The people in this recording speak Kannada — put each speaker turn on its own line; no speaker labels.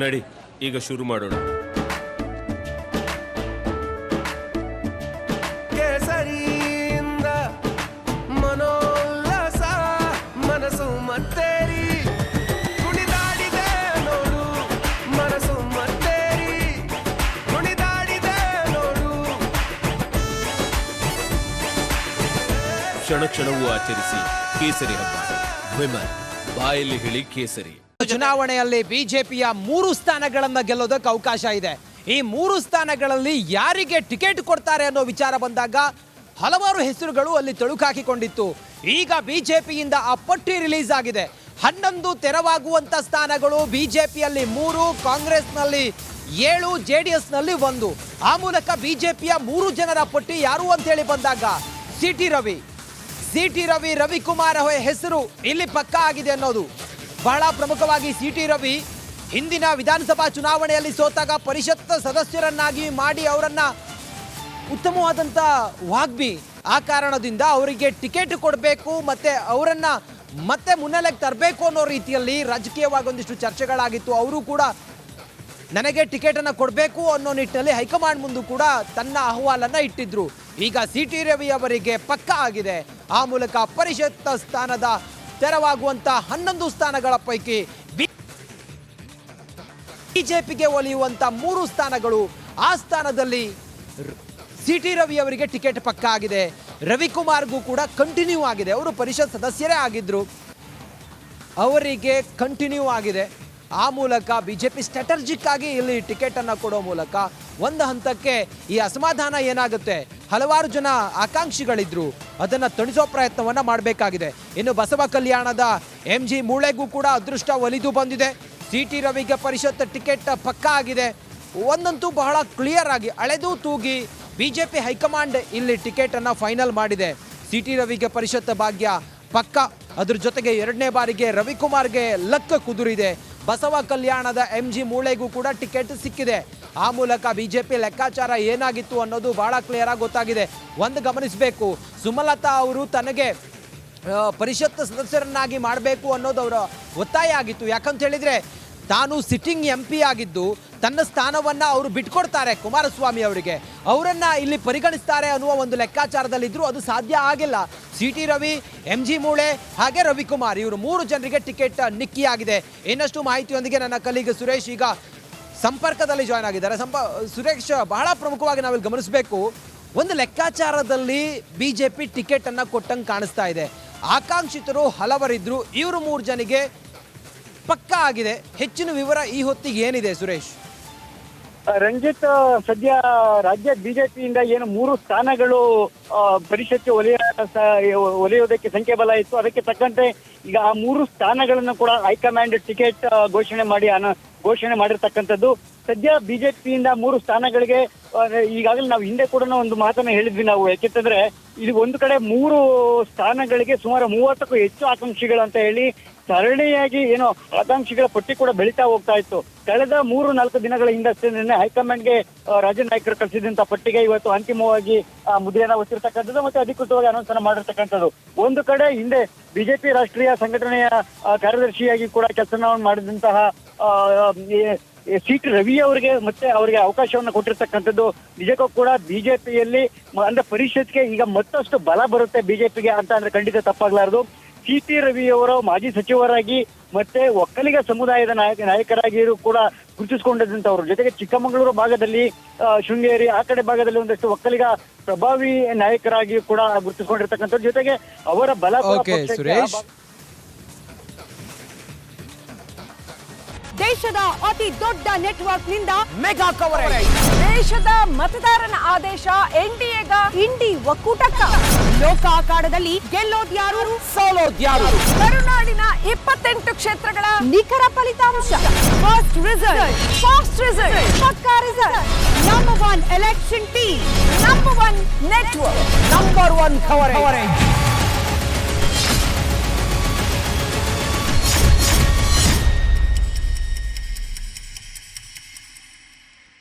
ನಡಿ ಈಗ ಶುರು ಮಾಡೋಣ. ಕೇಸರಿಯಿಂದ ಮನೋಲ್ಲಾಸ ಮನಸ್ಸು ಮತ್ತೇರಿ ಕುಣಿದಾಡಿದೆ ನೋಡು, ಮನಸ್ಸು ಮತ್ತೇರಿ ಕುಣಿದಾಡಿದೆ ನೋಡು. ಕ್ಷಣ ಕ್ಷಣವೂ ಆಚರಿಸಿ ಕೇಸರಿ ಹಬ್ಬ. ವಿಮಲ್ ಬಾಯಲ್ಲಿ ಹೇಳಿ ಕೇಸರಿ.
ಚುನಾವಣೆಯಲ್ಲಿ ಬಿಜೆಪಿಯ 3 ಸ್ಥಾನಗಳನ್ನ ಗೆಲ್ಲೋದಕ್ಕೆ ಅವಕಾಶ ಇದೆ. ಈ 3 ಸ್ಥಾನಗಳಲ್ಲಿ ಯಾರಿಗೆ ಟಿಕೆಟ್ ಕೊಡ್ತಾರೆ ಅನ್ನೋ ವಿಚಾರ ಬಂದಾಗ ಹಲವಾರು ಹೆಸರುಗಳು ಅಲ್ಲಿ ತಳುಕಾಕಿಕೊಂಡಿತ್ತು. ಈಗ ಬಿಜೆಪಿಯಿಂದ ಆ ಪಟ್ಟಿ ರಿಲೀಸ್ ಆಗಿದೆ. 11 ತೆರವಾಗುವಂತ ಸ್ಥಾನಗಳು ಬಿಜೆಪಿಯಲ್ಲಿ 3, ಕಾಂಗ್ರೆಸ್ನಲ್ಲಿ 7, ಜೆಡಿಎಸ್ನಲ್ಲಿ 1. ಆ ಮೂಲಕ ಬಿಜೆಪಿಯ 3 ಜನರ ಪಟ್ಟಿ ಯಾರು ಅಂತ ಹೇಳಿ ಬಂದಾಗ ಸಿಟಿ ರವಿ ರವಿಕುಮಾರ್ ಹೆಸರು ಇಲ್ಲಿ ಪಕ್ಕಾ ಆಗಿದೆ ಅನ್ನೋದು ಬಹಳ ಪ್ರಮುಖವಾಗಿ. ಸಿಟಿ ರವಿ ಹಿಂದಿನ ವಿಧಾನಸಭಾ ಚುನಾವಣೆಯಲ್ಲಿ ಸೋತಾಗ ಪರಿಷತ್ ಸದಸ್ಯರನ್ನಾಗಿ ಮಾಡಿ ಅವರನ್ನ ಉತ್ತಮವಾದಂಥ ವಾಗ್ಮಿ, ಆ ಕಾರಣದಿಂದ ಅವರಿಗೆ ಟಿಕೆಟ್ ಕೊಡಬೇಕು ಮತ್ತೆ ಅವರನ್ನ ಮತ್ತೆ ಮುನ್ನೆಲೆಗೆ ತರಬೇಕು ಅನ್ನೋ ರೀತಿಯಲ್ಲಿ ರಾಜಕೀಯವಾಗಿ ಒಂದಿಷ್ಟು ಚರ್ಚೆಗಳಾಗಿತ್ತು. ಅವರು ಕೂಡ ನನಗೆ ಟಿಕೆಟನ್ನು ಕೊಡಬೇಕು ಅನ್ನೋ ನಿಟ್ಟಿನಲ್ಲಿ ಹೈಕಮಾಂಡ್ ಮುಂದೆ ಕೂಡ ತನ್ನ ಅಹವಾಲನ್ನು ಇಟ್ಟಿದ್ರು. ಈಗ ಸಿಟಿ ರವಿ ಅವರಿಗೆ ಪಕ್ಕಾ ಆಗಿದೆ. ಆ ಮೂಲಕ ಪರಿಷತ್ ಸ್ಥಾನದ ತೆರವಾಗುವಂತ 11 ಸ್ಥಾನಗಳ ಪೈಕಿ ಬಿಜೆಪಿಗೆ ಒಲಿಯುವಂತ 3 ಸ್ಥಾನಗಳು, ಆ ಸ್ಥಾನದಲ್ಲಿ ಸಿಟಿ ರವಿ ಅವರಿಗೆ ಟಿಕೆಟ್ ಪಕ್ಕಾ ಆಗಿದೆ. ರವಿಕುಮಾರ್ಗೂ ಕೂಡ ಕಂಟಿನ್ಯೂ ಆಗಿದೆ. ಅವರು ಪರಿಷತ್ ಸದಸ್ಯರೇ ಆಗಿದ್ರು, ಅವರಿಗೆ ಕಂಟಿನ್ಯೂ ಆಗಿದೆ. ಆ ಮೂಲಕ ಬಿಜೆಪಿ ಸ್ಟ್ರಾಟಜಿಕ್ ಆಗಿ ಇಲ್ಲಿ ಟಿಕೆಟ್ ಅನ್ನು ಕೊಡೋ ಮೂಲಕ ಒಂದು ಹಂತಕ್ಕೆ ಈ ಅಸಮಾಧಾನ ಏನಾಗುತ್ತೆ, ಹಲವಾರು ಜನ ಆಕಾಂಕ್ಷಿಗಳಿದ್ರು, ಅದನ್ನು ತಣಿಸೋ ಪ್ರಯತ್ನವನ್ನು ಮಾಡಬೇಕಾಗಿದೆ. ಇನ್ನು ಬಸವ ಕಲ್ಯಾಣದ MG ಮೂಳೆಗೂ ಕೂಡ ಅದೃಷ್ಟ ಒಲಿದು ಬಂದಿದೆ. ಸಿಟಿ ರವಿಗೆ ಪರಿಷತ್ ಟಿಕೆಟ್ ಪಕ್ಕಾ ಆಗಿದೆ. ಒಂದಂತೂ ಬಹಳ ಕ್ಲಿಯರ್ ಆಗಿ ಅಳೆದು ತೂಗಿ ಬಿಜೆಪಿ ಹೈಕಮಾಂಡ್ ಇಲ್ಲಿ ಟಿಕೆಟ್ ಅನ್ನು ಫೈನಲ್ ಮಾಡಿದೆ. ಸಿಟಿ ರವಿಗೆ ಪರಿಷತ್ ಭಾಗ್ಯ ಪಕ್ಕ. ಅದ್ರ ಜೊತೆಗೆ 2ನೇ ಬಾರಿಗೆ ರವಿಕುಮಾರ್ಗೆ ಲಕ್ ಕುದುರಿದೆ. ಬಸವ ಕಲ್ಯಾಣದ MG ಮೂಳೆಗೂ ಕೂಡ ಟಿಕೆಟ್ ಸಿಕ್ಕಿದೆ. ಆ ಮೂಲಕ ಬಿಜೆಪಿ ಲೆಕ್ಕಾಚಾರ ಏನಾಗಿತ್ತು ಅನ್ನೋದು ಬಹಳ ಕ್ಲಿಯರ್ ಆಗಿ ಗೊತ್ತಾಗಿದೆ. ಒಂದು ಗಮನಿಸಬೇಕು, ಸುಮಲತಾ ಅವರು ತನಗೆ ಪರಿಷತ್ ಸದಸ್ಯರನ್ನಾಗಿ ಮಾಡಬೇಕು ಅನ್ನೋದು ಅವರ ಒತ್ತಾಯ ಆಗಿತ್ತು. ಯಾಕಂತ ಹೇಳಿದ್ರೆ ತಾನು ಸಿಟ್ಟಿಂಗ್ MP ಆಗಿದ್ದು ತನ್ನ ಸ್ಥಾನವನ್ನ ಅವರು ಬಿಟ್ಕೊಡ್ತಾರೆ ಕುಮಾರಸ್ವಾಮಿ ಅವರಿಗೆ, ಅವರನ್ನ ಇಲ್ಲಿ ಪರಿಗಣಿಸ್ತಾರೆ ಅನ್ನುವ ಒಂದು ಲೆಕ್ಕಾಚಾರದಲ್ಲಿದ್ರು. ಅದು ಸಾಧ್ಯ ಆಗಿಲ್ಲ. ಸಿಟಿ ರವಿ, MG ಮೂಳೆ ಹಾಗೆ ರವಿಕುಮಾರ್, ಇವರು 3 ಜನರಿಗೆ ಟಿಕೆಟ್ ನಿಕ್ಕಿಯಾಗಿದೆ. ಇನ್ನಷ್ಟು ಮಾಹಿತಿಯೊಂದಿಗೆ ನನ್ನ ಕಲೀಗ್ ಸುರೇಶ್ ಈಗ ಸಂಪರ್ಕದಲ್ಲಿ ಜಾಯ್ನ್ ಆಗಿದ್ದಾರೆ. ಸುರೇಶ್, ಬಹಳ ಪ್ರಮುಖವಾಗಿ ನಾವಿಲ್ಲಿ ಗಮನಿಸಬೇಕು, ಒಂದು ಲೆಕ್ಕಾಚಾರದಲ್ಲಿ ಬಿಜೆಪಿ ಟಿಕೆಟ್ ಅನ್ನ ಕೊಟ್ಟಂಗೆ ಕಾಣಿಸ್ತಾ ಇದೆ. ಆಕಾಂಕ್ಷಿತರು ಹಲವರಿದ್ರು, ಇವರು 3 ಜನಿಗೆ ಪಕ್ಕಾ ಆಗಿದೆ. ಹೆಚ್ಚಿನ ವಿವರ ಈ ಹೊತ್ತಿಗೆ ಏನಿದೆ ಸುರೇಶ್?
ರಂಜಿತ್, ಸದ್ಯ ರಾಜ್ಯ ಬಿಜೆಪಿಯಿಂದ ಏನು 3 ಸ್ಥಾನಗಳು ಪರಿಷತ್ಗೆ ಒಲಿಯೋದಕ್ಕೆ ಸಂಖ್ಯಾಬಲ ಇತ್ತು, ಅದಕ್ಕೆ ತಕ್ಕಂತೆ ಈಗ ಆ 3 ಸ್ಥಾನಗಳನ್ನು ಕೂಡ ಹೈಕಮಾಂಡ್ ಟಿಕೆಟ್ ಘೋಷಣೆ ಮಾಡಿರ್ತಕ್ಕಂಥದ್ದು. ಸದ್ಯ ಬಿಜೆಪಿಯಿಂದ 3 ಸ್ಥಾನಗಳಿಗೆ ಈಗಾಗಲೇ ನಾವು ಹಿಂದೆ ಕೂಡ ಒಂದು ಮಾತನ್ನ ಹೇಳಿದ್ವಿ ನಾವು. ಯಾಕೆಂತಂದ್ರೆ ಇದು ಒಂದು ಕಡೆ 3 ಸ್ಥಾನಗಳಿಗೆ ಸುಮಾರು 30ಕ್ಕೂ ಹೆಚ್ಚು ಆಕಾಂಕ್ಷಿಗಳು ಅಂತ ಹೇಳಿ ಸರಣಿಯಾಗಿ ಏನೋ ಆಕಾಂಕ್ಷಿಗಳ ಪಟ್ಟಿ ಕೂಡ ಬೆಳೀತಾ ಹೋಗ್ತಾ ಇತ್ತು. ಕಳೆದ 3-4 ದಿನಗಳ ಹಿಂದಷ್ಟೇ ಹೈಕಮಾಂಡ್ಗೆ ರಾಜ್ಯ ನಾಯಕರು ಕಳಿಸಿದಂತ ಪಟ್ಟಿಗೆ ಇವತ್ತು ಅಂತಿಮವಾಗಿ ಮುದ್ರೆಯನ್ನ ಒತ್ತಿರ್ತಕ್ಕಂಥದ್ದು ಮತ್ತೆ ಅಧಿಕೃತವಾಗಿ ಅನೌನ್ಸ್ ಮಾಡಿರ್ತಕ್ಕಂಥದ್ದು. ಒಂದು ಕಡೆ ಹಿಂದೆ ಬಿಜೆಪಿ ರಾಷ್ಟ್ರೀಯ ಸಂಘಟನೆಯ ಕಾರ್ಯದರ್ಶಿಯಾಗಿ ಕೂಡ ಕೆಲಸ ಮಾಡಿದಂತಹ ಸಿಟಿ ರವಿ ಅವರಿಗೆ ಮತ್ತೆ ಅವರಿಗೆ ಅವಕಾಶವನ್ನು ಕೊಟ್ಟಿರ್ತಕ್ಕಂಥದ್ದು ನಿಜಕ್ಕೂ ಕೂಡ ಬಿಜೆಪಿಯಲ್ಲಿ ಅಂದ್ರೆ ಪರಿಷತ್ಗೆ ಈಗ ಮತ್ತಷ್ಟು ಬಲ ಬರುತ್ತೆ ಬಿಜೆಪಿಗೆ ಅಂತ ಅಂದ್ರೆ ಖಂಡಿತ ತಪ್ಪಾಗ್ಲಾರದು. ಸಿಟಿ ರವಿ ಅವರು ಮಾಜಿ ಸಚಿವರಾಗಿ ಮತ್ತೆ ಒಕ್ಕಲಿಗ ಸಮುದಾಯದ ನಾಯಕರಾಗಿಯೂ ಕೂಡ ಗುರುತಿಸಿಕೊಂಡಿದ್ದಂಥವ್ರು. ಜೊತೆಗೆ ಚಿಕ್ಕಮಗಳೂರು ಭಾಗದಲ್ಲಿ, ಶೃಂಗೇರಿ ಆ ಕಡೆ ಭಾಗದಲ್ಲಿ ಒಂದಷ್ಟು ಒಕ್ಕಲಿಗ ಪ್ರಭಾವಿ ನಾಯಕರಾಗಿ ಕೂಡ ಗುರುತಿಸಿಕೊಂಡಿರ್ತಕ್ಕಂಥವ್ರು. ಜೊತೆಗೆ ಅವರ ಬಲ
ದೇಶದ ಅತಿ ದೊಡ್ಡ ನೆಟ್ವರ್ಕ್ ನಿಂದ
ಮೆಗಾ ಕವರೇಜ್.
ದೇಶದ ಮತದಾರನ ಆದೇಶ NDAಗ ಇಂಡಿ ಒಕ್ಕೂಟಕ್ಕ. ಲೋಕ ಅಖಾಡದಲ್ಲಿ ಗೆಲ್ಲೋದ್ಯಾರು
ಸೋಲೋದ್ಯಾರು.
ಕರುನಾಡಿನ 28 ಕ್ಷೇತ್ರಗಳ ನಿಖರ ಫಲಿತಾಂಶ. ಫಾಸ್ಟ್ ರಿಸಲ್ಟ್, ಪಕ್ಕಾ result. Number 1 election team, number 1 network,
number 1 coverage.